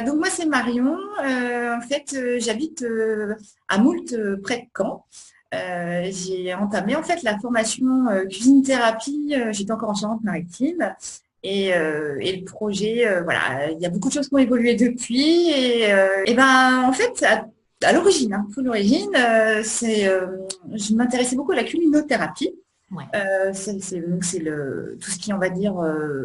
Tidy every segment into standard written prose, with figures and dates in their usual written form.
Donc moi c'est Marion. En fait, j'habite à Moult, près de Caen. J'ai entamé en fait la formation cuisine thérapie. J'étais encore en Charente-Maritime et le projet, voilà, il y a beaucoup de choses qui ont évolué depuis et ben en fait à l'origine, tout l'origine, je m'intéressais beaucoup à la culinothérapie. Ouais. Donc c'est tout ce qui, on va dire,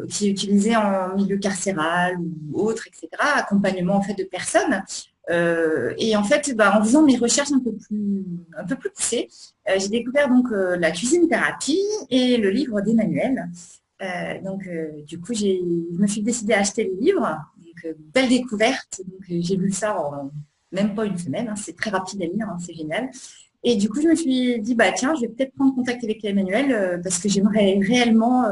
qui est utilisé en milieu carcéral ou autre, etc. Accompagnement en fait de personnes. Et en fait, bah, en faisant mes recherches un peu plus poussées, j'ai découvert donc la cuisine thérapie et le livre d'Emmanuel. Du coup, je me suis décidée à acheter le livre. Donc, belle découverte. Donc, j'ai lu ça en même pas une semaine, hein. C'est très rapide à lire, hein, c'est génial. Et du coup, je me suis dit, bah tiens, je vais peut-être prendre contact avec Emmanuel parce que j'aimerais réellement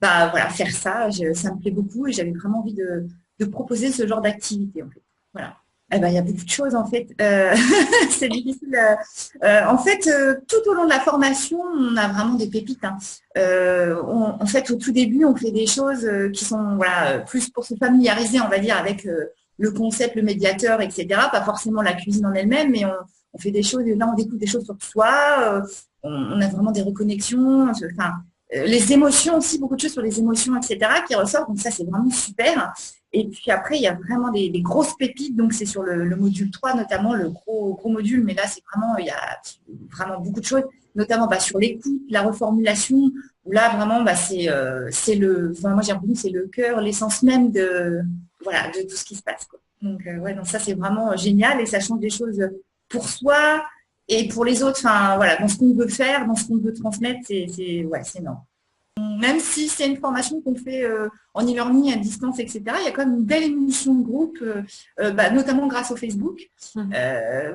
bah, voilà, faire ça. Ça me plaît beaucoup et j'avais vraiment envie de proposer ce genre d'activité, en fait. Voilà. Eh ben, il y a beaucoup de choses, en fait. C'est difficile. En fait, tout au long de la formation, on a vraiment des pépites, hein. En fait, au tout début, on fait des choses qui sont voilà, plus pour se familiariser, on va dire, avec le concept, le médiateur, etc. Pas forcément la cuisine en elle-même, mais on fait des choses, et là on découvre des choses sur soi, on a vraiment des reconnexions, enfin, les émotions aussi, beaucoup de choses sur les émotions, etc. qui ressortent, donc ça c'est vraiment super. Et puis après, il y a vraiment des grosses pépites, donc c'est sur le module 3 notamment, le gros module, mais là c'est vraiment, il y a vraiment beaucoup de choses, notamment bah, sur l'écoute, la reformulation, où là vraiment bah, enfin, moi j'ai l'impression que c'est le cœur, l'essence même voilà, de tout ce qui se passe, quoi. Donc, ouais, donc ça c'est vraiment génial et ça change des choses pour soi et pour les autres. Enfin, voilà, dans ce qu'on veut faire, dans ce qu'on veut transmettre, ouais, c'est énorme. Même si c'est une formation qu'on fait en e-learning à distance, etc., il y a quand même une belle émulsion de groupe, bah, notamment grâce au Facebook, Mhm.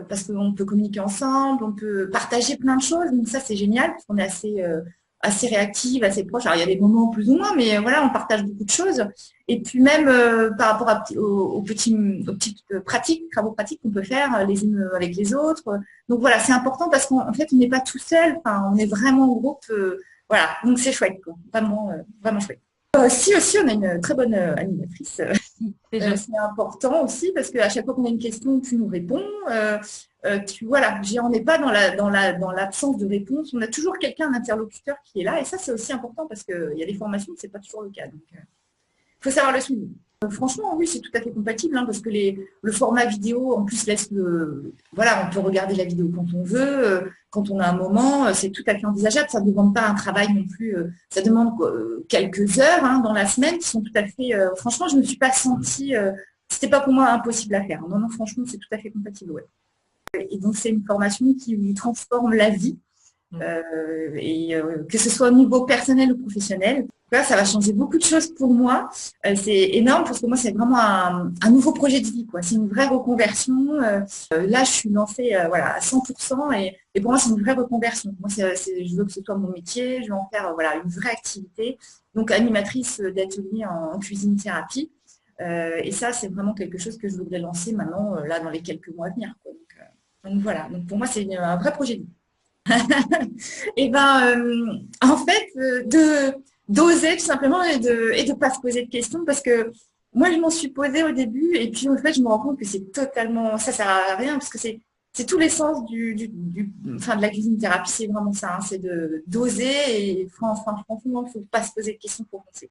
parce qu'on peut communiquer ensemble, on peut partager plein de choses. Donc ça, c'est génial, parce qu'on est assez réactive, assez proche. Alors, il y a des moments plus ou moins, mais voilà, on partage beaucoup de choses. Et puis même par rapport aux petites pratiques, travaux pratiques qu'on peut faire les unes avec les autres. Donc voilà, c'est important parce qu'en fait, on n'est pas tout seul, enfin, on est vraiment en groupe. Voilà, donc c'est chouette, quoi. Vraiment, vraiment chouette. Si aussi, on a une très bonne animatrice. Déjà. C'est important aussi parce qu'à chaque fois qu'on a une question, tu nous réponds. Voilà, on n'est pas dans l'absence de réponse. On a toujours quelqu'un, un interlocuteur qui est là. Et ça, c'est aussi important parce qu'il y a des formations, c'est pas toujours le cas. Donc, faut savoir le suivre. Franchement, oui, c'est tout à fait compatible, hein, parce que le format vidéo, en plus, voilà, on peut regarder la vidéo quand on veut, quand on a un moment, c'est tout à fait envisageable. Ça ne demande pas un travail non plus, ça demande quelques heures hein, dans la semaine qui sont tout à fait. Franchement, je ne me suis pas sentie, c'était pas pour moi impossible à faire. Non, non, franchement, c'est tout à fait compatible, ouais. Et donc, c'est une formation qui lui transforme la vie que ce soit au niveau personnel ou professionnel. Là, ça va changer beaucoup de choses pour moi. C'est énorme parce que moi, c'est vraiment un nouveau projet de vie, quoi. C'est une vraie reconversion. Là, je suis lancée voilà, à 100% et pour moi, c'est une vraie reconversion. Moi, je veux que ce soit mon métier, je veux en faire voilà, une vraie activité. Donc, animatrice d'atelier en cuisine thérapie. Et ça, c'est vraiment quelque chose que je voudrais lancer maintenant, là, dans les quelques mois à venir, quoi. Donc, voilà. Donc, pour moi, c'est un vrai projet de vie. Et ben, en fait, d'oser tout simplement et de pas se poser de questions parce que moi, je m'en suis posée au début et puis en fait, je me rends compte que c'est totalement, ça sert à rien parce que c'est tout l'essence enfin, de la cuisine thérapie, c'est vraiment ça, hein, c'est d'oser et franchement, il ne faut pas se poser de questions pour penser.